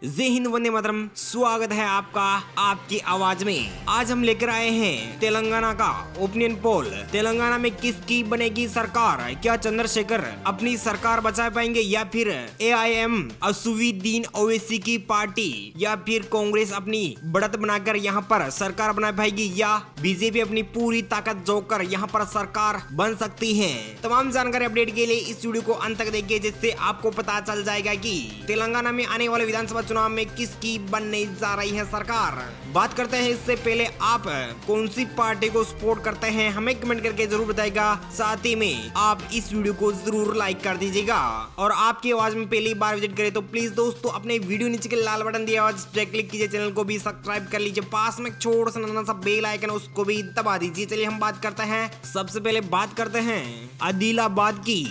जय हिंद, वंदे मातरम। स्वागत है आपका आपकी आवाज में। आज हम लेकर आए हैं तेलंगाना का ओपिनियन पोल। तेलंगाना में किसकी बनेगी सरकार? क्या चंद्रशेखर अपनी सरकार बचा पाएंगे या फिर AIM असुद्दीन ओवैसी की पार्टी या फिर कांग्रेस अपनी बढ़त बनाकर यहाँ पर सरकार बना पाएगी या बीजेपी अपनी पूरी ताकत जोड़कर यहाँ पर सरकार बन सकती है। तमाम जानकारी अपडेट के लिए इस वीडियो को अंत तक देखिए, जिससे आपको पता चल जाएगा कि तेलंगाना में आने वाले विधानसभा चुनाव में किसकी बनने जा रही है सरकार। बात करते हैं इससे पहले आप कौन सी पार्टी को सपोर्ट करते हैं हमें कमेंट करके जरूर बताइएगा। साथ ही में आप इस वीडियो को जरूर लाइक कर दीजिएगा और आपकी आवाज में पहली बार विजिट करें तो प्लीज दोस्तों अपने वीडियो नीचे के लाल बटन दिया आवाज क्लिक कीजिए, चैनल को भी सब्सक्राइब कर लीजिए, पास में छोटा सा नन्हा सा बेल आइकन उसको भी दबा दीजिए। चलिए हम बात करते हैं, सबसे पहले बात करते हैं आदिलाबाद की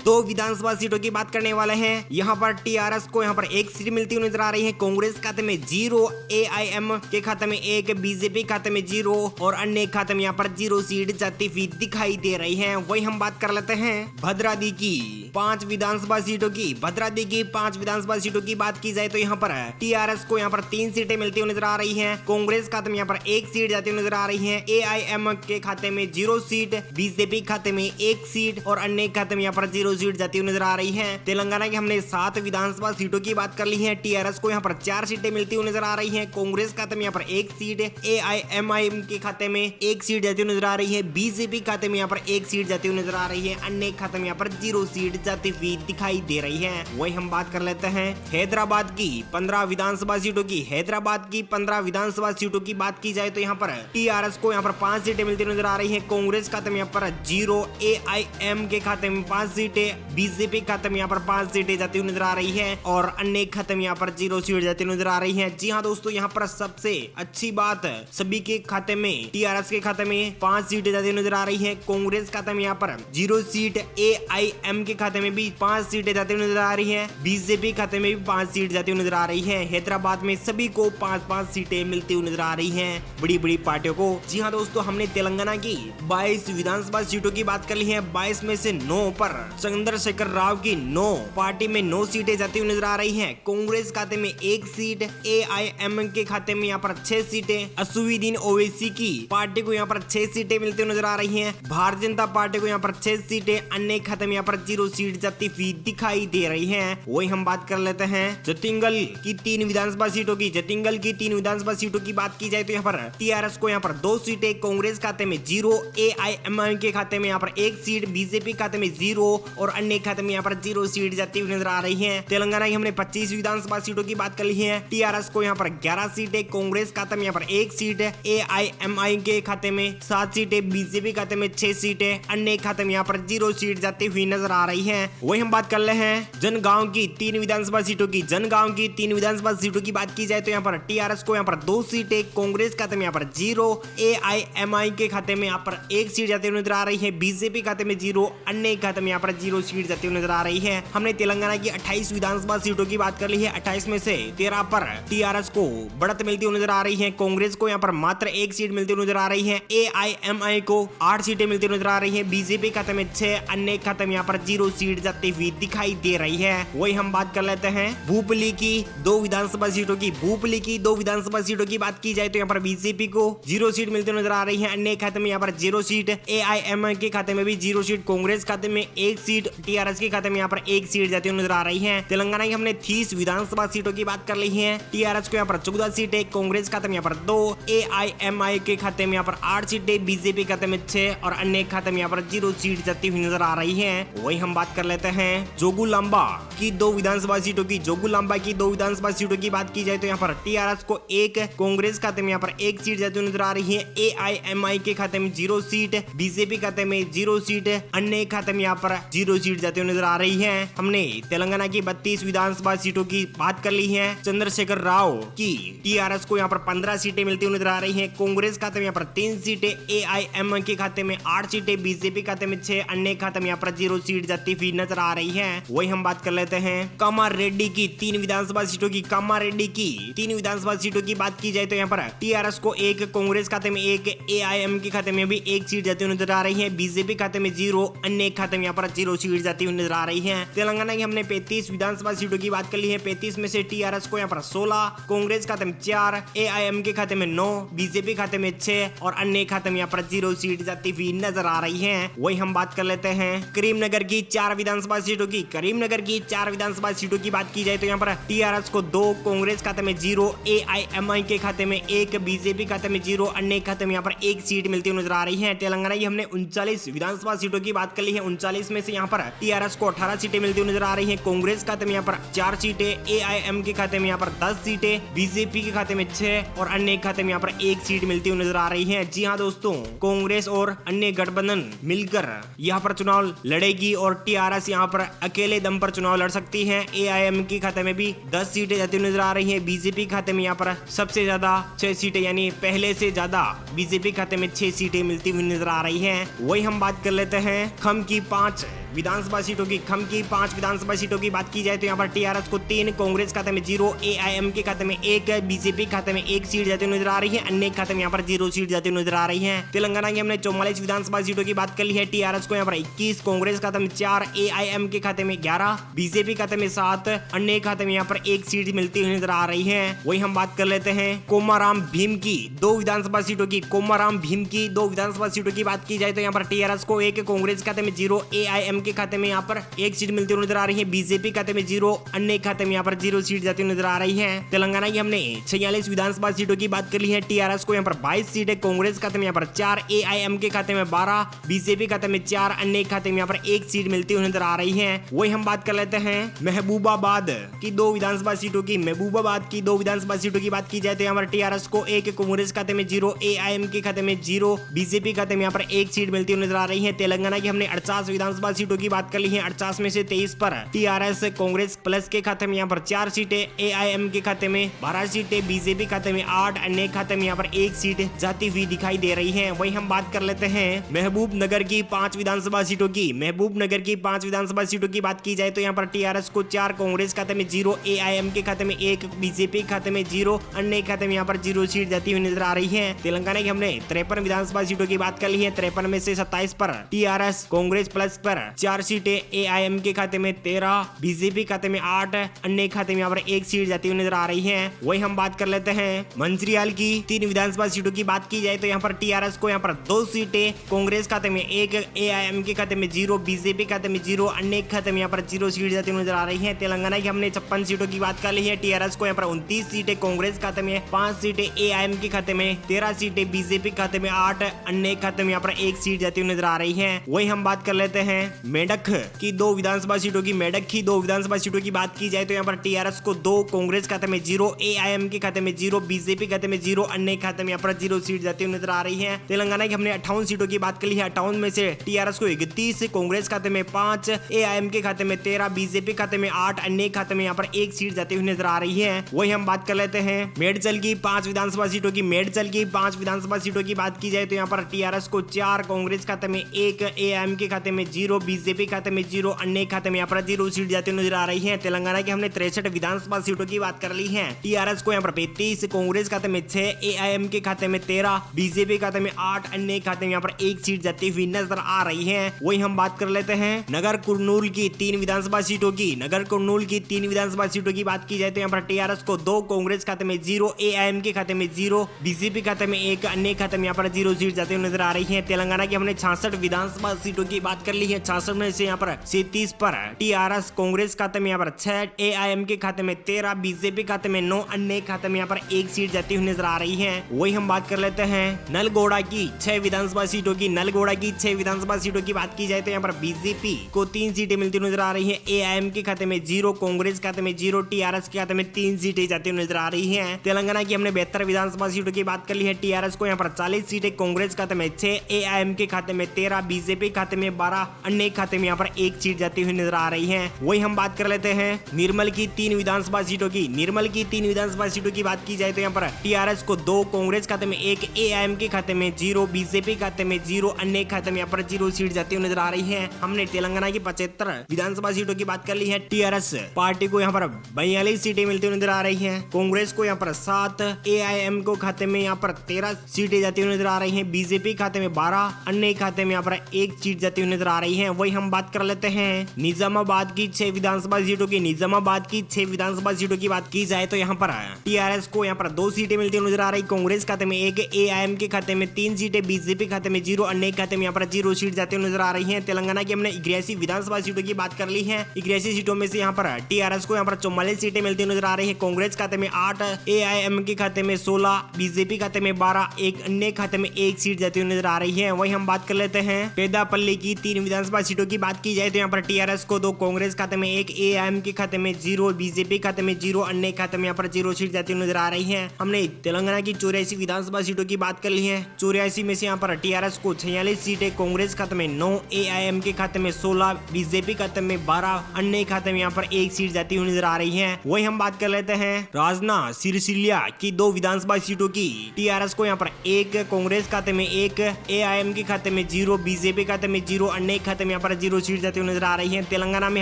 2 विधानसभा सीटों की बात करने वाले हैं। यहाँ पर TRS को यहाँ पर 1 सीट मिलती हुई नजर आ रही है, कांग्रेस खाते में 0, AIM के खाते में 1, बीजेपी खाते में 0 और अन्य खाते में यहाँ पर 0 सीट जाती हुई दिखाई दे रही है। वही हम बात कर लेते हैं भद्रादी की 5 विधानसभा सीटों की। भद्रादी की 5 विधानसभा सीटों की बात की जाए तो यहाँ पर TRS को यहाँ पर 3 सीटें मिलती हुई नजर आ रही है, कांग्रेस खाते में यहाँ पर 1 सीट जाती हुई नजर आ रही है, AIM के खाते में 0 सीट, बीजेपी खाते में 1 सीट और अन्य खाते में यहाँ पर 0 सीट जाती हुई नजर आ रही है। तेलंगाना की हमने 7 विधानसभा सीटों की बात कर ली है। TRS को यहाँ पर 4 सीटें मिलती हुई नजर आ रही है, कांग्रेस खाते में यहाँ पर 1 सीट, AIM के खाते में 1 सीट जाती हुई नजर आ रही है, बीजेपी खाते में यहाँ पर 1 सीट जाती हुई नजर आ रही है, अन्य खाते में यहाँ पर 0 सीट जाती हुई दिखाई दे रही है। वही हम बात कर लेते हैं हैदराबाद की 15 विधानसभा सीटों की। हैदराबाद की 15 विधानसभा सीटों की बात की जाए तो यहाँ पर TRS को यहाँ पर 5 सीटें मिलती हुई नजर आ रही है, कांग्रेस खाते में यहाँ पर 0, AIM के खाते में 5 सीटें, बीजेपी खाते में यहाँ पर 5 सीटें जाती हुई नजर आ रही है और अन्य खाते में यहाँ पर 0 सीट जाती हुई नजर आ रही है। जी हाँ दोस्तों, यहाँ पर सबसे अच्छी बात सभी के खाते में TRS के खाते में 5 सीटें जाती हुई नजर आ रही है, कांग्रेस खाते में यहाँ पर 0 सीट, AIM के खाते में भी 5 सीटें जाती हुई नजर आ रही है, बीजेपी खाते में भी 5 सीट जाती हुई नजर आ रही है। हैदराबाद में सभी को 5-5 सीटें मिलती हुई नजर आ रही है बड़ी बड़ी पार्टियों को। जी हाँ दोस्तों, हमने तेलंगाना की 22 विधानसभा सीटों की बात कर ली है। 22 में से 9 पर चंद्रशेखर राव की 9 पार्टी में 9 सीटें जाती हुई नजर आ रही हैं, कांग्रेस खाते में 1 सीट, AIM के खाते में यहाँ पर 6 सीटें, असुद्दीन ओवैसी की पार्टी को यहाँ पर 6 सीटें मिलती हुई नजर आ रही हैं, भारतीय जनता पार्टी को यहाँ पर 6 सीटें, अन्य खाते में यहाँ पर 0 सीट जाती हुई दिखाई दे रही है। वही हम बात कर लेते हैं जतिंगल की 3 विधानसभा सीटों की। जतिंगल की 3 विधानसभा सीटों की बात की जाए तो यहाँ पर TRS को यहाँ पर 2 सीटें, कांग्रेस खाते में 0, AIM के खाते में यहाँ पर 1 सीट, बीजेपी खाते में 0 और अन्य खाते में यहाँ पर 0 सीट जाती हुई नजर आ रही है। तेलंगाना की हमने 25 विधानसभा सीटों की बात कर ली है। TRS को यहाँ पर 11 सीटें, कांग्रेस खाते में यहाँ पर 1 सीट, AIM के खाते में 7 सीटें, बीजेपी खाते में 6 सीटें, अन्य खाते में यहाँ पर 0 सीट जाती हुई नजर आ रही है। वही हम बात कर रहे हैं जनगांव की 3 विधानसभा सीटों की। जनगांव की 3 विधानसभा सीटों की बात की जाए तो यहाँ पर TRS को यहाँ पर 2 सीटें, कांग्रेस खाते में यहाँ पर 0, AIM के खाते में यहाँ पर 1 सीट जाती हुई नजर आ रही है, बीजेपी खाते में 0, अन्य खाते में यहाँ पर 0 सीट जाती हुई नजर आ रही है। हमने तेलंगाना की 28 विधानसभा सीटों की बात कर ली है। 28 में से 13 पर TRS को बढ़त मिलती हुई नजर आ रही है, कांग्रेस को यहाँ पर मात्र 1 सीट मिलती हुई नजर आ रही है, AIM को 8 सीटें मिलती हुई नजर आ रही है, बीजेपी खाते में 6, अन्य खाते में यहाँ पर 0 सीट जाती हुई दिखाई दे रही है। वही हम बात कर लेते हैं भूपली की 2 विधानसभा सीटों की। भूपली की 2 विधानसभा सीटों की बात की जाए तो यहाँ पर बीजेपी को 0 सीट मिलती हुई नजर आ रही है, अन्य खाते में यहाँ पर 0 सीट, AIM के खाते में भी 0 सीट, कांग्रेस खाते में 1 सीट, TRS के खाते में यहाँ पर 1 सीट जाती हुई नजर आ रही है। तेलंगाना की हमने 30 विधानसभा सीटों की बात कर ली है। TRS को यहाँ पर 14 सीटें, कांग्रेस खाते में यहाँ पर 2, AIM के खाते में यहाँ पर 8 सीटें, बीजेपी खाते में 6 और अन्य खाते में यहाँ पर 0 सीट जाती हुई नजर आ रही है। वही हम बात कर लेते हैं जोगुलांबा की 2 विधानसभा सीटों की। जोगुलांबा की 2 विधानसभा सीटों की बात की जाए तो यहाँ पर TRS को 1, कांग्रेस खाते में यहाँ पर 1 सीट जाती हुई नजर आ रही है, AIM के खाते में 0 सीट, बीजेपी खाते में 0 सीट, अन्य खाते में यहाँ पर 0 सीट जाती हुई नजर आ रही है। हमने तेलंगाना की 32 विधानसभा सीटों की बात कर ली है। चंद्रशेखर राव की TRS को यहाँ पर 15 सीटें मिलती हुई नजर आ रही है, कांग्रेस खाते में यहाँ पर 3 सीटें, AIM के खाते में 8 सीटें, बीजेपी खाते में 6, अन्य खाते में यहाँ पर 0 सीट जाती हुई नजर आ रही है। वही हम बात कर लेते हैं कामारेड्डी की 3 विधानसभा सीटों की। कामारेड्डी की 3 विधानसभा सीटों की बात की जाए तो यहाँ पर टीआरएस को 1, कांग्रेस खाते में 1, एआईएम के खाते में भी 1 सीट जाती हुई नजर आ रही है। बीजेपी खाते में 0, अन्य खाते में यहाँ पर 0 सीट जाती हुई नजर आ रही है। तेलंगाना की हमने 35 विधानसभा सीटों की बात कर ली है। 35 में से टीआरएस को यहाँ पर 16, कांग्रेस खाते में 4, एआईएम के खाते में 9, बीजेपी खाते में 6 और अन्य खाते में यहाँ पर 0 सीट जाती हुई नजर आ रही है। वही हम बात कर लेते हैं करीमनगर की 4 विधानसभा सीटों की। करीमनगर की 4 विधानसभा सीटों की बात की जाए तो यहाँ पर टीआरएस को 2, कांग्रेस खाते में 0, एआईएमआई के खाते में 1, बीजेपी खाते में 0, अन्य खाते में यहाँ पर 1 सीट मिलती हुई नजर आ रही है। तेलंगाना की हमने 39 विधानसभा सीटों की बात कर ली है। 39 में से यहाँ पर टीआरएस को 18 सीटें मिलती हुई नजर आ रही है। कांग्रेस खाते में यहाँ पर 4 सीटें, एआईएम के खाते में यहाँ पर 10 सीटें, बीजेपी के खाते में 6 और अन्य खाते में यहाँ पर 1 सीट मिलती हुई नजर आ रही है। जी हाँ दोस्तों, कांग्रेस और अन्य गठबंधन मिलकर यहाँ पर चुनाव लड़ेगी और टीआरएस यहाँ पर अकेले दम पर चुनाव लड़ सकती है। एआईएम के खाते में भी 10 सीटें जाती हुई नजर आ रही है। बीजेपी खाते में यहाँ पर सबसे ज्यादा 6 सीटें, यानी पहले से ज्यादा बीजेपी खाते में 6 सीटें मिलती हुई नजर आ रही है। वही हम बात कर लेते हैं खम की 5 विधानसभा सीटों की। खम की 5 विधानसभा सीटों की बात की जाए तो यहाँ पर टीआरएस को 3, कांग्रेस खाते में 0, एआईएम के खाते में 1, बीजेपी खाते में 1 सीट जाती हुई नजर आ रही है। अन्य खाते में यहाँ पर 0 सीट जाती हुई नजर आ रही है। तेलंगाना की हमने 44 विधानसभा सीटों की बात कर ली है। टीआरएस को यहाँ पर 21, कांग्रेस खाते में 4, एआईएम के खाते में 11, बीजेपी खाते में 7, अन्य खाते में यहाँ पर 1 सीट मिलती हुई नजर आ रही है। वही हम बात कर लेते हैं कोमाराम भीम की 2 विधानसभा सीटों की। कोमाराम भीम की 2 विधानसभा सीटों की बात की जाए तो यहाँ पर टीआरएस को 1, कांग्रेस खाते में 0, एआईएम के खाते में यहाँ पर 1 सीट मिलती हुई नजर आ रही है। बीजेपी खाते में 0, अन्य खाते में यहाँ पर 0 सीट जाती हुई नजर आ रही है। तेलंगाना की हमने 46 विधानसभा सीटों की बात कर ली है। टीआरएस को यहाँ पर 22 सीटें, कांग्रेस खाते में यहाँ पर 4, एआईएम के खाते में 12, बीजेपी खाते में 4, अन्य खाते में यहाँ पर 1 सीट मिलती हुई नजर आ रही है। वही हम बात कर लेते हैं महबूबाबाद की 2 विधानसभा सीटों की। महबूबाबाद की 2 विधानसभा सीटों की बात की जाए तो यहाँ पर टीआरएस को 1, कांग्रेस खाते में 0, एआईएम के खाते में 0, बीजेपी खाते में यहाँ पर 1 सीट मिलती हुई नजर आ रही है। तेलंगाना की हमने 48 विधानसभा सीटों की बात कर ली है। 48 में से 23 पर टीआरएस, कांग्रेस प्लस के खाते में यहाँ पर 4 सीटें, एआईएम के खाते में 12 सीटें, बीजेपी खाते में 8, अन्य खाते में यहाँ पर 1 सीट जाती हुई दिखाई दे रही है। वही हम बात कर लेते हैं महबूब नगर की 5 विधानसभा सीटों की। महबूब नगर की 5 विधानसभा सीटों की बात की जाए तो यहाँ पर टीआरएस को 4, कांग्रेस खाते में 0, एआईएम के खाते में 1, बीजेपी खाते में 0, अन्य खाते में यहाँ पर 0 सीट जाती हुई नजर आ रही है। तेलंगाना की हमने 53 विधानसभा सीटों की बात कर ली है। 53 में से 27 पर टीआरएस, कांग्रेस प्लस पर 4 सीटें, एआईएम के खाते में 13, बीजेपी खाते में 8, अन्य खाते में यहाँ पर 1 सीट जाती हुई नजर आ रही है। वही हम बात कर लेते हैं मंचिरियाल की 3 विधानसभा सीटों की बात की जाए तो यहाँ पर टीआरएस को यहाँ पर 2 सीटें, कांग्रेस खाते में 1, एआईएम के खाते में 0, बीजेपी खाते में 0, अन्य खाते में यहाँ पर 0 सीट जाती हुई नजर आ रही है। तेलंगाना की हमने 56 सीटों की बात कर ली है। टीआरएस को यहाँ पर 29 सीटें, कांग्रेस खाते में 5 सीटें, एआईएम के खाते में 13 सीटें, बीजेपी खाते में 8, अन्य खाते में यहाँ पर 1 सीट जाती हुई नजर आ रही है। वही हम बात कर लेते हैं मेडक की 2 विधानसभा सीटों की। मेडक की 2 विधानसभा सीटों की बात की जाए तो यहाँ पर टीआरएस को 2, कांग्रेस खाते में 0, एआईएम के खाते में 0, बीजेपी खाते में 0, अन्य खाते में यहाँ पर 0 सीट जाती हुई नजर आ रही है। तेलंगाना की हमने 58 सीटों की बात कर ली है। 58 में से टीआरएस को 31, कांग्रेस खाते में 5, एआईएम के खाते में 13, बीजेपी खाते में 8, अन्य खाते में यहाँ पर 1 सीट जाती हुई नजर आ रही है। वही हम बात कर लेते हैं मेडचल की 5 विधानसभा सीटों की। मेडचल की 5 विधानसभा सीटों की बात की जाए तो यहाँ पर टीआरएस को 4, कांग्रेस खाते में 1, एआईएम के खाते में 0, बीजेपी खाते में 0, अन्य खाते में यहाँ पर 0 सीट जाती हुई नजर आ रही है। तेलंगाना की हमने 63 विधानसभा सीटों की बात कर ली है। टीआरएस को यहाँ पर 35, कांग्रेस खाते में 6, एआईएम के खाते में 13, बीजेपी खाते में 8, अन्य खाते में यहाँ पर 1 सीट जाती हुई नजर आ रही है। वही हम बात कर लेते हैं नगर कुरनूल की 3 विधानसभा सीटों की। नगर कुरनूल की 3 विधानसभा सीटों की बात की जाए तो यहाँ पर टीआरएस को 2, कांग्रेस खाते में 0, एआईएम के खाते में 0, बीजेपी खाते में 1, अन्य खाते में यहाँ पर 0 सीट जाती हुई नजर आ रही है। तेलंगाना की हमने 66 विधानसभा सीटों की बात कर ली है। 66 में से यहाँ पर 37 पर टीआरएस, कांग्रेस खाते में यहाँ पर 6, एआईएम के खाते में 13, बीजेपी खाते में 9, अन्य खाते में यहाँ पर 1 सीट जाती हुई नजर आ रही है। वही हम बात कर लेते हैं नलगोड़ा की 6 विधानसभा सीटों की। नलगोड़ा की 6 विधानसभा सीटों की बात की जाए तो यहाँ पर बीजेपी को 3 सीटें मिलती नजर आ रही है। एआईएम के खाते में 0, कांग्रेस खाते में 0, टीआरएस के खाते में 3 सीटें जाती हुई नजर आ रही है। तेलंगाना की हमने 72 विधानसभा सीटों की बात कर ली है। टीआरएस को यहाँ पर 40 सीटें, कांग्रेस खाते में 6, एआईएम के खाते में 13, बीजेपी खाते में 12, अन्य खाते में यहाँ पर एक सीट जाती हुई नजर आ रही है। वही हम बात कर लेते हैं निर्मल की 3 विधानसभा सीटों की। निर्मल की 3 विधानसभा सीटों की बात की जाए तो यहाँ पर टीआरएस को 2, कांग्रेस खाते में 1, एआईएम के खाते में 0, बीजेपी खाते में 0, अन्य खाते में यहाँ पर 0 सीट जाती हुई नजर आ रही है। हमने तेलंगाना की 75 विधानसभा सीटों की बात कर ली है। टीआरएस पार्टी को यहाँ पर 42 सीटें मिलती हुई नजर आ रही है। कांग्रेस को यहाँ पर 7, एआईएम को खाते में यहाँ पर 13 सीटें जाती हुई नजर आ रही है। बीजेपी खाते में 12, अन्य खाते में यहाँ पर 1 सीट जाती हुई नजर आ रही है। वही हम बात कर लेते हैं निजामाबाद की 6 विधानसभा सीटों की। निजामाबाद की 6 विधानसभा सीटों की बात की जाए तो यहाँ पर टीआरएस को यहाँ पर 2 सीटें मिलती हुई नजर आ रही। कांग्रेस खाते में 1, एआईएम के खाते में 3 सीटें, बीजेपी खाते में 0, अन्य खाते में यहाँ पर 0 सीट जाती हुई नजर आ रही है। तेलंगाना की हमने 81 विधानसभा सीटों की बात कर ली है। 81 सीटों में से यहाँ पर टीआरएस को यहाँ पर 44 सीटें मिलती नजर आ रही है। कांग्रेस खाते में 8, एआईएम के खाते में 16, बीजेपी खाते में 12, एक अन्य खाते में 1 सीट जाती हुई नजर आ रही है। वही हम बात कर लेते हैं पेदापल्ली की 3 विधानसभा सीटों की बात की जाए तो यहाँ पर टीआरएस को 2, कांग्रेस खाते में 1, एआईएम के खाते में 0, बीजेपी खाते में 0, अन्य खाते में यहाँ पर 0 सीट जाती हुई नजर आ रही है। हमने तेलंगाना की 84 विधानसभा सीटों की बात कर ली है। 84 में से यहाँ पर टीआरएस को 46 सीटें, कांग्रेस खाते में 9, एआईएम के खाते में 16, बीजेपी खाते में 12, अन्य खाते में यहाँ पर 1 सीट जाती हुई नजर आ रही है। वही हम बात कर लेते हैं राजना सिरसिलिया की 2 विधानसभा सीटों की। टीआरएस को यहाँ पर 1, कांग्रेस खाते में 1, एआईएम के खाते में 0, बीजेपी खाते में 0, अन्य खाते में यहाँ पर 0 सीट जाती हुई नजर आ रही है। तेलंगाना में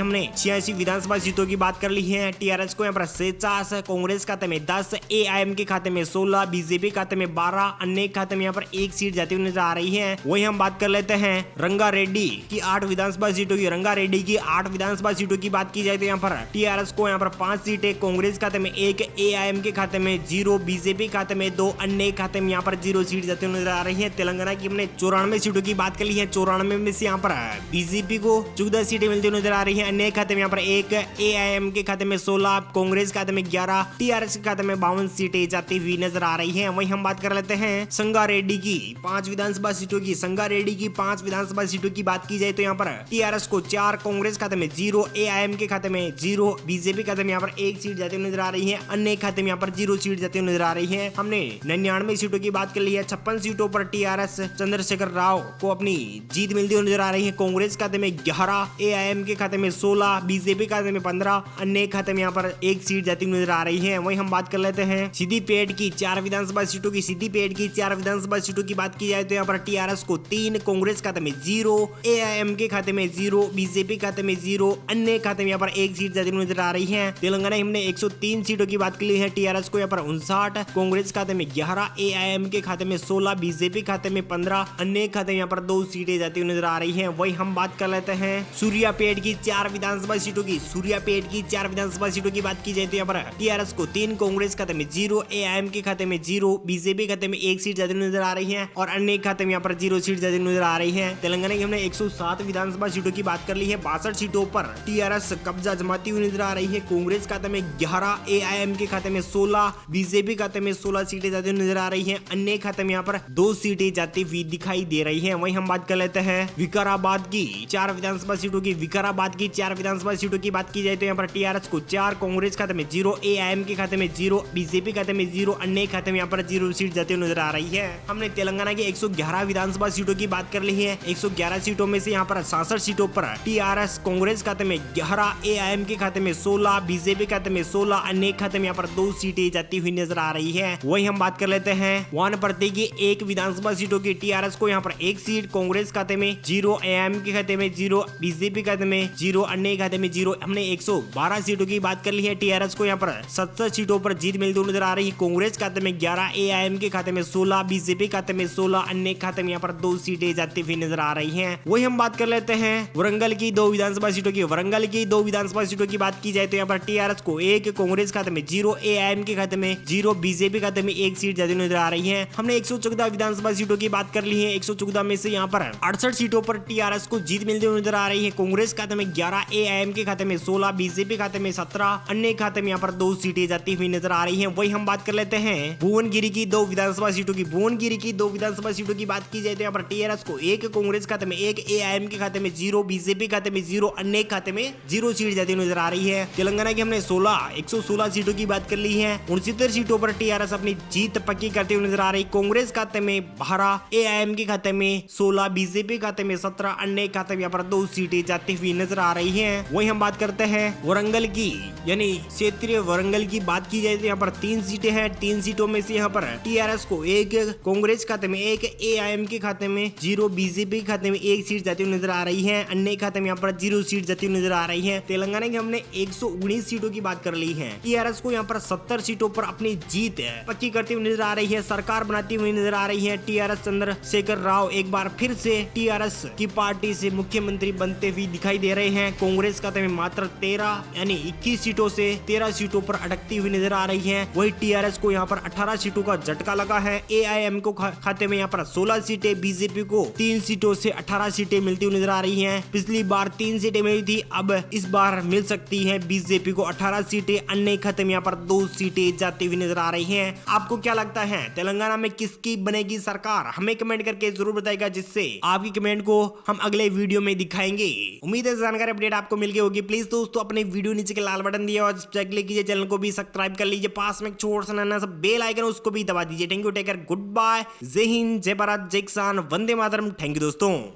हमने 86 विधानसभा सीटों की बात कर ली है। टीआरएस को यहाँ पर 50, कांग्रेस खाते में 10, एआईएम के खाते में 16, बीजेपी खाते में 12, अन्य खाते में यहाँ पर 1 सीट जाती हुई नजर आ रही है। वही हम बात कर लेते हैं रंगारेड्डी की 8 विधानसभा सीटों की। रंगारेड्डी की 8 विधानसभा सीटों की बात की जाए तो यहाँ पर टीआरएस को यहाँ पर 5 सीटें, कांग्रेस खाते में 1, एआईएम के खाते में 0, बीजेपी खाते में 2, अन्य खाते में यहाँ पर 0 सीट जाती हुई नजर आ रही है। तेलंगाना की हमने 94 सीटों की बात कर ली है। 94 में से यहाँ पर बीजेपी को 14 सीटें मिलती हुई नजर आ रही है। अन्य खाते में यहाँ पर 1, एआईएम के खाते में 16, कांग्रेस खाते में 11, टीआरएस के खाते में 52 सीटें जाती हुई नजर आ रही है। वही हम बात कर लेते हैं संगारेड्डी की 5 विधानसभा सीटों की। संगारेड्डी की 5 विधानसभा सीटों की बात की जाए तो यहाँ पर टीआरएस को 4, कांग्रेस खाते में 0, एआईएम के खाते में 0, बीजेपी खाते में यहाँ पर 1 सीट जाती हुई नजर आ रही है। अन्य खाते में यहाँ पर 0 सीट जाती हुई नजर आ रही है। हमने 99 सीटों की बात कर ली है। 56 सीटों पर टीआरएस चंद्रशेखर राव को अपनी जीत मिलती हुई नजर आ रही है। कांग्रेस खाते में 11, एआईएम के खाते में 16, बीजेपी खाते में 15, अन्य खाते में यहाँ पर 1 सीट जाती हुई नजर आ रही है। वही हम बात कर लेते हैं सिद्दीपेट की 4 विधानसभा सीटों की। सिद्दीपेट की 4 विधानसभा सीटों की बात की जाए तो यहाँ पर टीआरएस को 3, कांग्रेस खाते में 0, एआईएम के खाते में 0, बीजेपी खाते में 0, अन्य खाते में यहाँ पर 1 सीट जाती हुई नजर आ रही है। तेलंगाना हमने 103 सीटों की बात की ली है। टीआरएस को यहाँ पर 59, कांग्रेस खाते में 11, एआईएम के खाते में 16, बीजेपी खाते में 15, अन्य खाते में यहाँ पर 2 सीटें जाती हुई नजर आ रही है। वही हम बात कर लेते हैं सूर्यापेट की 4 विधानसभा सीटों की। सूर्यापेट की 4 विधानसभा सीटों की बात की जाए तो यहाँ पर टीआरएस को 3, कांग्रेस खाते में 0, एआईएम के खाते में 0, बीजेपी खाते में 1 सीट जाती हुई नजर आ रही है और अन्य खाते में यहाँ पर 0 सीट जाती हुई नजर आ रही है। तेलंगाना की हमने 107 विधानसभा सीटों की बात कर ली है। 62 सीटों पर टीआरएस कब्जा जमाती हुई नजर आ रही है। कांग्रेस खाते में 11, एआईएम के खाते में 16, बीजेपी खाते में 16 सीटें जाती हुई नजर आ रही है। अन्य खाते में यहाँ पर 2 सीटें जाती हुई दिखाई दे रही है। वही हम बात कर लेते हैं विकाराबाद की 4 विधानसभा सीटों की। विकाराबाद की 4 विधानसभा सीटों की बात की जाए तो यहाँ पर टीआरएस को 4, कांग्रेस खाते में 0, एआईएम के खाते में 0, बीजेपी खाते में 0, अन्य खाते में यहाँ पर 0 सीट जाती हुई नजर आ रही है। हमने तेलंगाना की 111 विधानसभा सीटों की बात कर ली है। 111 सीटों में से यहाँ पर 66 सीटों पर टीआरएस कांग्रेस खाते में 11, एआईएम के खाते में 16, बीजेपी खाते में 16, अन्य खाते में यहाँ पर 2 सीटें जाती हुई नजर आ रही है। वही हम बात कर लेते हैं वानपरती की 1 विधानसभा सीटों की। टीआरएस को यहाँ पर 1 सीट, कांग्रेस खाते में 0, एआईएम के खाते में 0, बीजेपी खाते में 0, अन्य खाते में 0। हमने 112 सीटों की बात कर ली है। टीआरएस को यहाँ पर 70 सीटों पर जीत मिलती हुई नजर आ रही है। कांग्रेस खाते में 11, एआईएम के खाते में 16, बीजेपी खाते में 16, अन्य खाते में यहाँ पर 2 सीटें जाती हुई नजर आ रही हैं। वही हम बात कर लेते हैं वरंगल की 2 विधानसभा सीटों की। वरंगल की 2 विधानसभा सीटों की बात की जाए तो यहाँ पर टीआरएस को 1, कांग्रेस खाते में 0, एआईएम के खाते में 0, बीजेपी खाते में 1 सीट जाती हुई नजर आ रही है। हमने 114 विधानसभा सीटों की बात कर ली है। 114 में से यहाँ पर 68 सीटों पर टीआरएस को जीत मिलती हुई नजर आ रही है। कांग्रेस खाते में 11, एआईएम के खाते में 16, बीजेपी खाते में 17, अन्य खाते में यहाँ पर 2 सीटें जाती हुई नजर आ रही है। वही हम बात कर लेते हैं भुवनगिरी की 2 विधानसभा सीटों की। भुवनगिरी की 2 विधानसभा सीटों की बात की जाए तो यहाँ पर टीआरएस को 1, कांग्रेस खाते में 1, एआईएम के खाते में 0, बीजेपी खाते में 0, अन्य खाते में 0 सीट जाती हुई नजर आ रही है। तेलंगाना की हमने 116 सीटों की बात कर ली है। 69 सीटों पर टीआरएस अपनी जीत पक्की करते हुए नजर आ रही। कांग्रेस खाते में 12, एआईएम के खाते में 16, बीजेपी खाते में 17, अन्य खाते खाते में यहाँ पर 2 सीटें जाती हुई नजर आ रही हैं। वहीं हम बात करते हैं वारंगल की, यानी क्षेत्रीय वारंगल की बात की जाए तो यहाँ पर 3 सीटें हैं। 3 सीटों में से यहाँ पर टीआरएस को 1, कांग्रेस खाते में 1, एआईएम के खाते में 0, बीजेपी के खाते में 1 सीट जाती हुई नजर आ रही है। अन्य खाते में यहाँ पर 0 सीट जाती हुई नजर आ रही है। तेलंगाना की हमने 119 सीटों की बात कर ली है। टीआरएस को यहाँ पर 70 सीटों पर अपनी जीत पक्की करती हुई नजर आ रही है, सरकार बनाती हुई नजर आ रही है। टीआरएस चंद्रशेखर राव एक बार फिर से टीआरएस की पार्टी से मुख्यमंत्री बनते हुए दिखाई दे रहे हैं। कांग्रेस खाते में मात्र 13 यानी 21 सीटों से 13 सीटों पर अटकती हुई नजर आ रही है। वही टीआरएस को यहाँ पर 18 सीटों का झटका लगा है। एआईएम को खाते में यहाँ पर 16 सीटें, बीजेपी को 3 सीटों से 18 सीटें मिलती हुई नजर आ रही हैं। पिछली बार 3 सीटें मिली थी, अब इस बार मिल सकती है बीजेपी को 18 सीटें। अन्य खाते में यहाँ पर 2 सीटें जाती हुई नजर आ रही हैं। आपको क्या लगता है तेलंगाना में किसकी बनेगी सरकार? हमें कमेंट करके जरूर बताएगा, जिससे आपकी कमेंट को हम अगले वीडियो में दिखाएंगे। उम्मीद है जानकारी अपडेट आपको मिल गई होगी। प्लीज दोस्तों अपने वीडियो नीचे के लाल बटन दिए और क्लिक कीजिए, चैनल को भी सब्सक्राइब कर लीजिए, पास में एक छोटा सा नन्हा सा बेल आइकन उसको भी दबा दीजिए। Thank you, take care, good bye, जय हिंद, जय भारत, जय किसान, वंदे मातरम। थैंक यू दोस्तों।